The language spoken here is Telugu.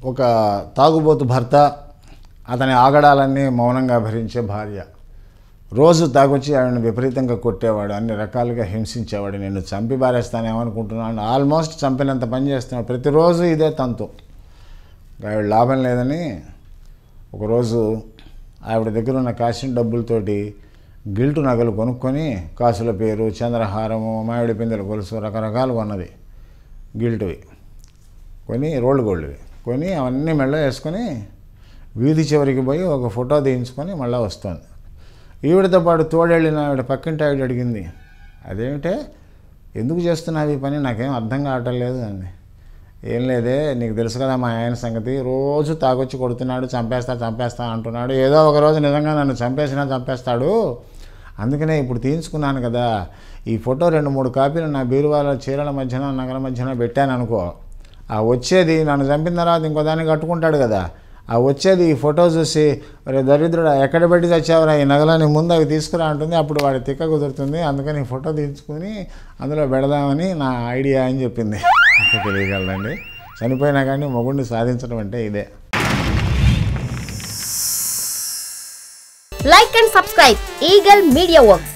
ఒక తాగుబోతు భర్త, అతని ఆగడాలన్నీ మౌనంగా భరించే భార్య. రోజు తాగొచ్చి ఆవిడని విపరీతంగా కొట్టేవాడు, అన్ని రకాలుగా హింసించేవాడు. నేను చంపి బారేస్తానేమనుకుంటున్నాను, ఆల్మోస్ట్ చంపినంత పని చేస్తున్నాడు. ప్రతిరోజు ఇదే తంతు. ఆవిడ లాభం లేదని ఒకరోజు ఆవిడ దగ్గర ఉన్న కాసిన డబ్బులతోటి గిల్టు నగలు కొనుక్కొని, కాసుల పేరు, చంద్రహారము, మామిడి పిందెల గొలుసు, రకరకాలు కొన్నది. గిల్టువి కొని, రోల్డ్ గోల్డ్వి కొని అవన్నీ మెళ్ళ వేసుకొని వీధి చివరికి పోయి ఒక ఫోటో తీయించుకొని మళ్ళీ వస్తుంది. ఈవిడతో పాటు తోడెళ్ళిన ఆవిడ పక్కింటి ఆవిడ అడిగింది, అదేమిటే ఎందుకు చేస్తున్నావు ఈ పని, నాకేం అర్థం కావటం లేదు అంది. ఏం లేదే, నీకు తెలుసు కదా మా ఆయన సంగతి, రోజు తాగొచ్చి కొడుతున్నాడు, చంపేస్తా అంటున్నాడు. ఏదో ఒకరోజు నిజంగా నన్ను చంపేస్తాడు. అందుకనే ఇప్పుడు తీయించుకున్నాను కదా, ఈ ఫోటో 2-3 కాపీలు నా బీరువాలో చీరల మధ్యన నగల మధ్యన పెట్టాను అనుకో, ఆ వచ్చేది నన్ను చంపిన తర్వాత ఇంకో దాన్ని కట్టుకుంటాడు కదా, ఆ వచ్చేది ఈ ఫోటో చూసి మరి దరిద్రుడా ఎక్కడ పెట్టి తెచ్చావురా ఈ నగలని, ముందు అవి తీసుకురా అంటుంది. అప్పుడు వాడి తిక్క కుదురుతుంది. అందుకని ఈ ఫోటో తీసుకుని అందులో పెడదామని నా ఐడియా అని చెప్పింది. అంతే తెలియగలదండి. చనిపోయినా కానీ మొగుడిని సాధించడం అంటే ఇదే. Like and subscribe Eagle Media Works.